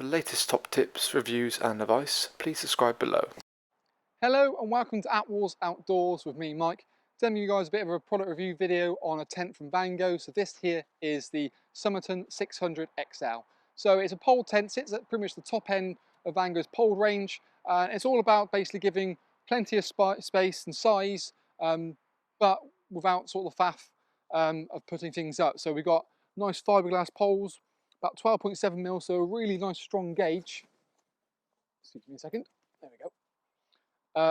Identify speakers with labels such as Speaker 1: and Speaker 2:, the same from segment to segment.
Speaker 1: the latest top tips, reviews and advice, please subscribe below.
Speaker 2: Hello and welcome to Attwoolls Outdoors with me, Mike. Telling you guys a bit of a product review video on a tent from Vango. So this here is the Somerton 600 XL. So it's a pole tent, sits at pretty much the top end of Vango's pole range. It's all about basically giving plenty of space and size, but without sort of the faff of putting things up. So we've got nice fiberglass poles, about 12.7 mil, so a really nice strong gauge. Excuse me a second, there we go.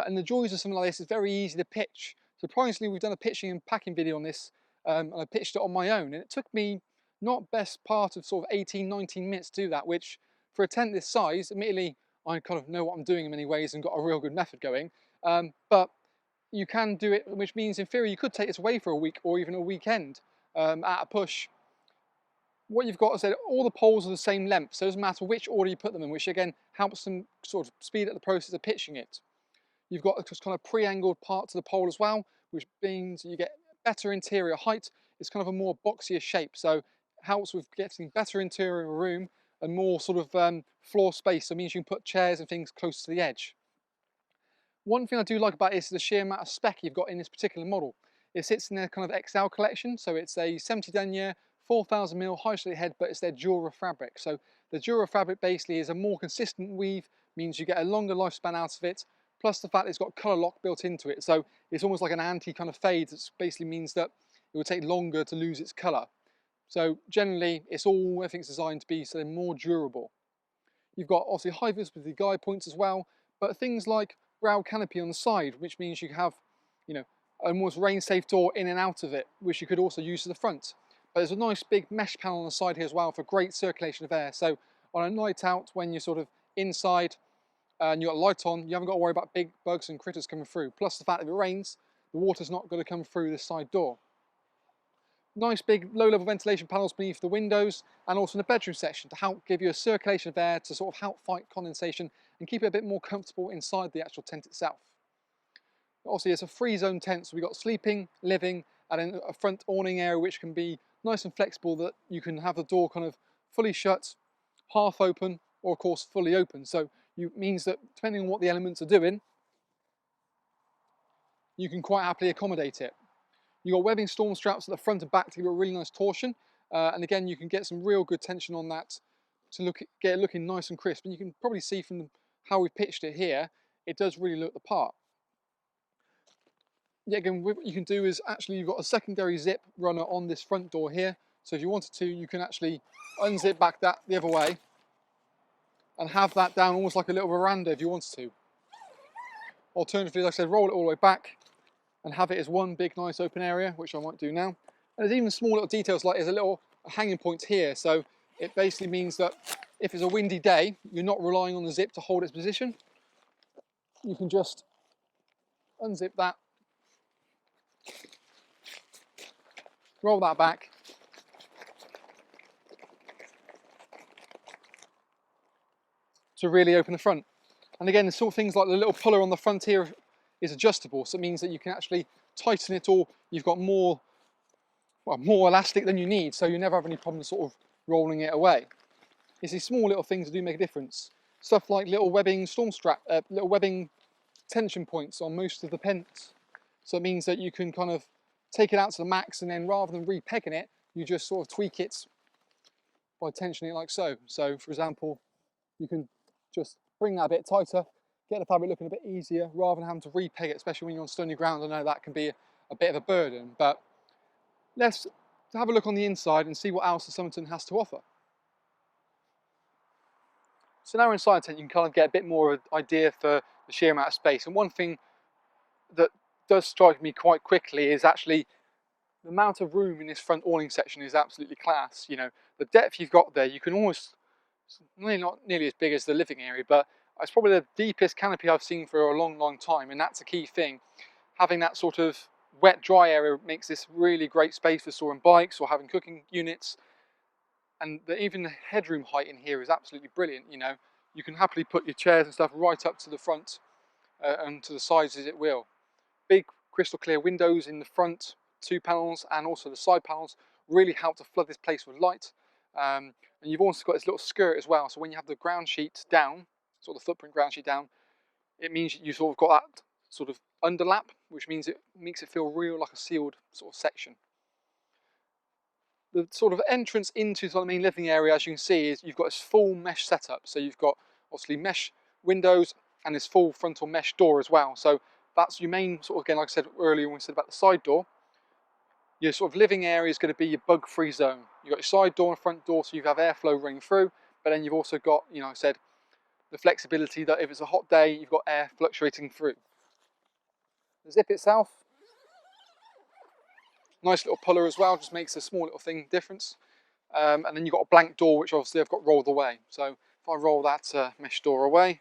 Speaker 2: And the joys of something like this is very easy to pitch. Surprisingly, we've done a pitching and packing video on this, and I pitched it on my own, and it took me not best part of sort of 18-19 minutes to do that, which for a tent this size, admittedly, I kind of know what I'm doing in many ways and got a real good method going, but you can do it, which means in theory you could take this away for a week or even a weekend at a push. What you've got is that all the poles are the same length, so it doesn't matter which order you put them in, which again helps them sort of speed up the process of pitching it. You've got a kind of pre-angled part to the pole as well, which means you get better interior height. It's kind of a more boxier shape, so it helps with getting better interior room and more sort of floor space. So it means you can put chairs and things close to the edge. One thing I do like about this is the sheer amount of spec you've got in this particular model. It sits in their kind of XL collection, so it's a 70 denier, 4000 mil high slate head, but it's their Dura fabric. So the Dura fabric basically is a more consistent weave, means you get a longer lifespan out of it, plus the fact it's got colour lock built into it. So it's almost like an anti kind of fade, that basically means that it will take longer to lose its colour. So generally everything's designed to be so they're more durable. You've got obviously high visibility guide points as well, but things like brow canopy on the side, which means you have, you know, almost rain safe door in and out of it, which you could also use to the front. But there's a nice big mesh panel on the side here as well for great circulation of air. So on a night out when you're sort of inside and you've got a light on, you haven't got to worry about big bugs and critters coming through. Plus the fact that if it rains, the water's not going to come through this side door. Nice big low-level ventilation panels beneath the windows and also in the bedroom section to help give you a circulation of air to sort of help fight condensation and keep it a bit more comfortable inside the actual tent itself. Obviously it's a free zone tent, so we've got sleeping, living and then a front awning area which can be nice and flexible, that you can have the door kind of fully shut, half open, or of course fully open. So it means that depending on what the elements are doing, you can quite happily accommodate it. You've got webbing storm straps at the front and back to give it a really nice torsion, and again you can get some real good tension on that to get it looking nice and crisp. And you can probably see from how we've pitched it here, it does really look the part. Yeah, again, what you can do is actually you've got a secondary zip runner on this front door here, so if you wanted to, you can actually unzip back that the other way and have that down almost like a little veranda if you wanted to. Alternatively, like I said, roll it all the way back and have it as one big nice open area, which I might do now. And there's even small little details, like there's a little hanging point here, so it basically means that if it's a windy day, you're not relying on the zip to hold its position. You can just unzip that, roll that back, to really open the front. And again, the sort of things like the little puller on the front here is adjustable, so it means that you can actually tighten it, or you've got more elastic than you need, so you never have any problem sort of rolling it away. It's these small little things that do make a difference. Stuff like little webbing little webbing tension points on most of the pens. So it means that you can kind of take it out to the max, and then rather than re-pegging it, you just sort of tweak it by tensioning it like so. So for example, you can just bring that a bit tighter, get the fabric looking a bit easier rather than having to re-peg it, especially when you're on stony ground. I know that can be a bit of a burden, but let's have a look on the inside and see what else the Somerton has to offer. So now we're inside the tent, you can kind of get a bit more of an idea for the sheer amount of space. And one thing that does strike me quite quickly is actually the amount of room in this front awning section is absolutely class. You know, the depth you've got there, you can almost, not nearly as big as the living area, but it's probably the deepest canopy I've seen for a long time, and that's a key thing. Having that sort of wet dry area makes this really great space for storing bikes or having cooking units. And even the headroom height in here is absolutely brilliant. You know, you can happily put your chairs and stuff right up to the front and to the sides as it will. Big crystal clear windows in the front 2 panels and also the side panels really help to flood this place with light. And you've also got this little skirt as well. So when you have the ground sheet down, sort of the footprint ground sheet down, it means you sort of got that sort of underlap, which means it makes it feel real like a sealed sort of section. The sort of entrance into the main living area, as you can see, is you've got this full mesh setup. So you've got obviously mesh windows and this full frontal mesh door as well. So that's your main sort of, again, like I said earlier when we said about the side door, your sort of living area is going to be your bug-free zone. You've got your side door and front door, so you have airflow running through, but then you've also got, you know, I said, the flexibility that if it's a hot day, you've got air fluctuating through. The zip itself, nice little puller as well, just makes a small little thing difference. And then you've got a blank door, which obviously I've got rolled away. So if I roll that mesh door away,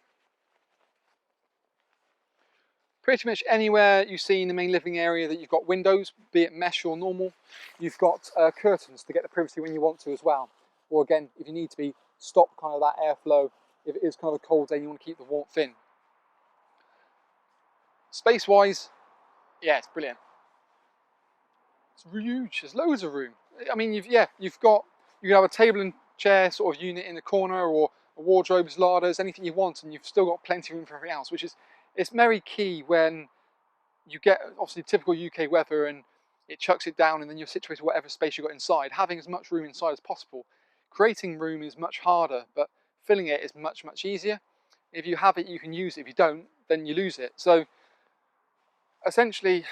Speaker 2: pretty much anywhere you see in the main living area that you've got windows, be it mesh or normal, you've got curtains to get the privacy when you want to as well. Or again, if you need to stop kind of that airflow, if it is kind of a cold day, you want to keep the warmth in. Space-wise, yeah, it's brilliant. It's huge. There's loads of room. I mean, you can have a table and chair sort of unit in the corner, or a wardrobes, larders, anything you want, and you've still got plenty of room for everything else, which is, it's very key when you get obviously typical UK weather and it chucks it down and then you're situated with whatever space you've got inside. Having as much room inside as possible. Creating room is much harder, but filling it is much, much easier. If you have it, you can use it. If you don't, then you lose it. So essentially,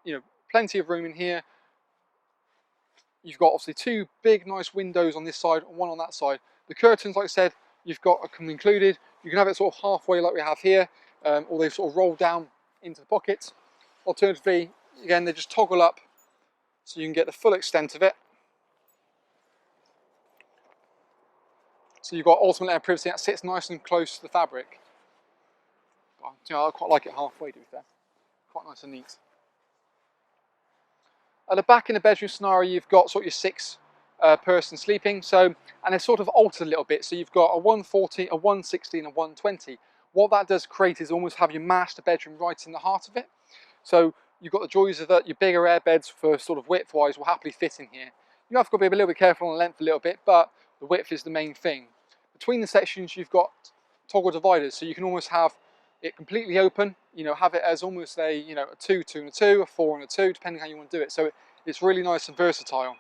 Speaker 2: you know, plenty of room in here. You've got obviously two big nice windows on this side and one on that side. The curtains, like I said, you've got come included. You can have it sort of halfway like we have here, or they've sort of rolled down into the pockets. Alternatively, again, they just toggle up so you can get the full extent of it. So you've got ultimate air privacy that sits nice and close to the fabric. You know, I quite like it halfway, to be fair. Quite nice and neat. At the back in the bedroom scenario, you've got sort of your six person sleeping. So, and it's sort of altered a little bit. So you've got a 140, a 160 and a 120. What that does create is almost have your master bedroom right in the heart of it. So you've got the joys of that, your bigger air beds for sort of width-wise will happily fit in here. You have got to be a little bit careful on the length a little bit, but the width is the main thing. Between the sections, you've got toggle dividers, so you can almost have it completely open, you know, have it as almost a, you know, a 2, 2 and a 2, a 4 and a 2, depending how you want to do it. So it's really nice and versatile.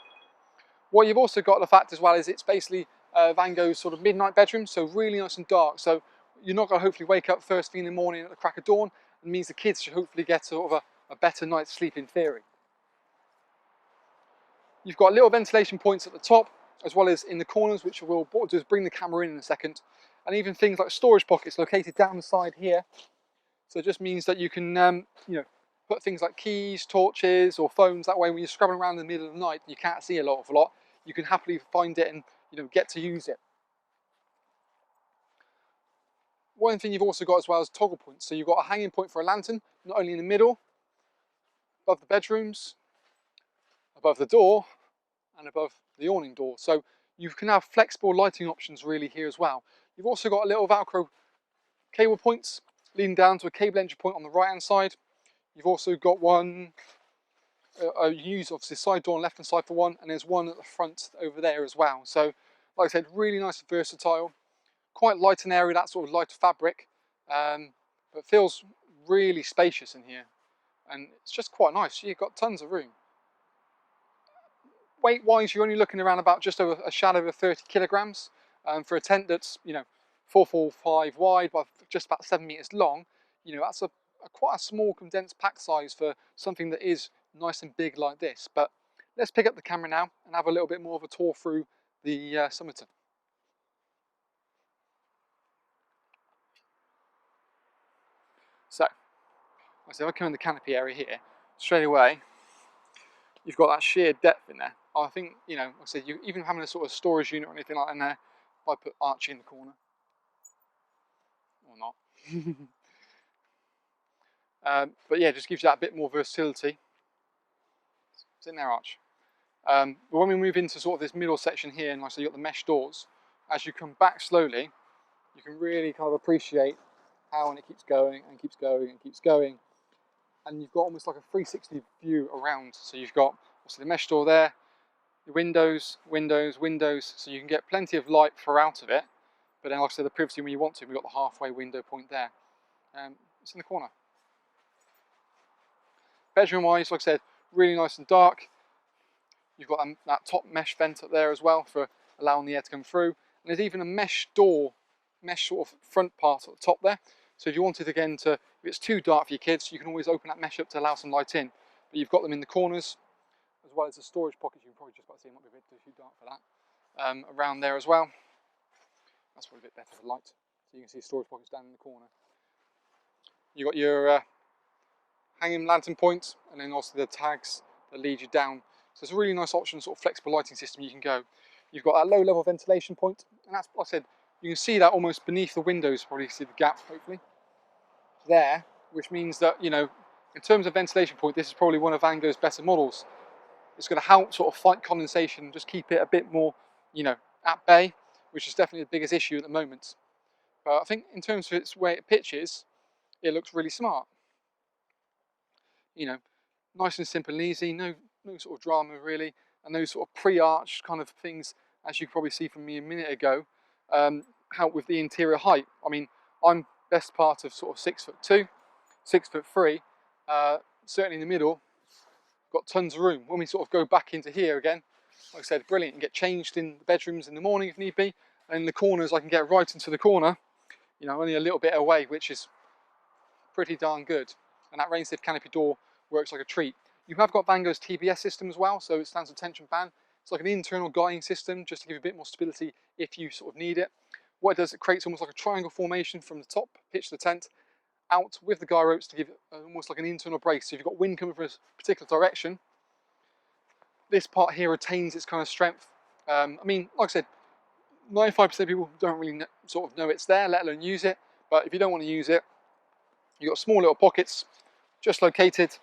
Speaker 2: What you've also got the fact as well is it's basically Vango's sort of midnight bedroom, so really nice and dark. So you're not going to hopefully wake up first thing in the morning at the crack of dawn. It means the kids should hopefully get sort of a better night's sleep in theory. You've got little ventilation points at the top, as well as in the corners, which we'll do is bring the camera in a second. And even things like storage pockets located down the side here. So it just means that you can, you know, put things like keys, torches, or phones. That way, when you're scrubbing around in the middle of the night and you can't see a lot, you can happily find it and, you know, get to use it. One thing you've also got as well is toggle points. So you've got a hanging point for a lantern, not only in the middle, above the bedrooms, above the door, and above the awning door. So you can have flexible lighting options really here as well. You've also got a little Velcro cable points leading down to a cable entry point on the right hand side. You've also got one, you use obviously side door on left hand side for one, and there's one at the front over there as well. So like I said, really nice and versatile. Quite light and airy, that sort of light fabric, but feels really spacious in here. And it's just quite nice. You've got tons of room. Weight wise, you're only looking around about just over a shadow of 30 kilograms. For a tent that's, you know, 445 wide by just about 7 meters long, you know, that's quite a small condensed pack size for something that is nice and big like this. But let's pick up the camera now and have a little bit more of a tour through the Somerton. So, if I come in the canopy area here, straight away, you've got that sheer depth in there. I think, you know, like I said, you even having a sort of storage unit or anything like that in there, I put Archie in the corner. Or not. But yeah, just gives you that bit more versatility. It's in there, Arch. But when we move into sort of this middle section here, and like I said, you've got the mesh doors, as you come back slowly, you can really kind of appreciate how when it keeps going and keeps going and keeps going. And you've got almost like a 360 view around. So you've got obviously the mesh door there, your windows, windows, windows, so you can get plenty of light throughout of it. But then, like I said, the privacy when you want to, we've got the halfway window point there. It's in the corner. Bedroom wise, like I said, really nice and dark. You've got that top mesh vent up there as well for allowing the air to come through. And there's even a mesh door, mesh sort of front part at the top there. So if you wanted again to, if it's too dark for your kids, you can always open that mesh up to allow some light in. But you've got them in the corners, as well as the storage pockets. You can probably just about see them, might be a bit too dark for that. Around there as well. That's probably a bit better for light. So you can see storage pockets down in the corner. You've got your hanging lantern points, and then also the tags that lead you down. So it's a really nice option, sort of flexible lighting system you can go. You've got that low level ventilation point, and that's, like I said, you can see that almost beneath the windows, probably see the gap, hopefully, there, which means that, you know, in terms of ventilation point, this is probably one of Vango's better models. It's going to help sort of fight condensation, just keep it a bit more, you know, at bay, which is definitely the biggest issue at the moment. But I think in terms of its way it pitches, it looks really smart. You know, nice and simple and easy, no sort of drama really, and those sort of pre-arched kind of things, as you can probably see from me a minute ago, help with the interior height. I mean, I'm best part of sort of 6'2", 6'3", certainly in the middle, got tons of room. When we sort of go back into here again, like I said, brilliant, and get changed in the bedrooms in the morning if need be, and in the corners I can get right into the corner, you know, only a little bit away, which is pretty darn good. And that rain safe canopy door works like a treat. You have got Vango's TBS system as well, so it stands for tension band. It's like an internal guiding system just to give you a bit more stability if you sort of need it. What it does, it creates almost like a triangle formation from the top pitch of the tent out with the guy ropes to give it almost like an internal brace. So if you've got wind coming from a particular direction, this part here retains its kind of strength. I mean, like I said, 95% of people don't really sort of know it's there, let alone use it. But if you don't want to use it, you've got small little pockets just located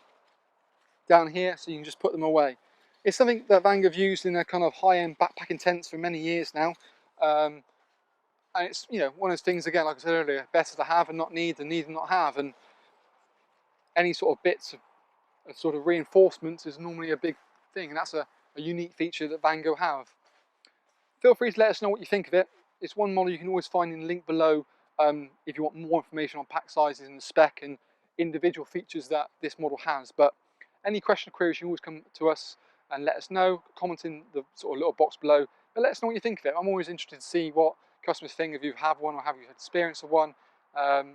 Speaker 2: down here, so you can just put them away. It's something that Vango have used in their kind of high-end backpacking tents for many years now. And it's, you know, one of those things, again, like I said earlier, better to have and not need than need and not have. And any sort of bits of sort of reinforcements is normally a big thing, and that's a unique feature that Vango have. Feel free to let us know what you think of it. It's one model you can always find in the link below if you want more information on pack sizes and the spec and individual features that this model has. But any question or queries, you can always come to us and let us know. Comment in the sort of little box below. But let us know what you think of it. I'm always interested to see what customers think, if you have one or have you had experience of one, and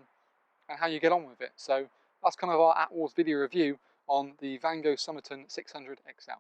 Speaker 2: how you get on with it. So that's kind of our Attwoolls video review on the Vango Somerton 600 XL.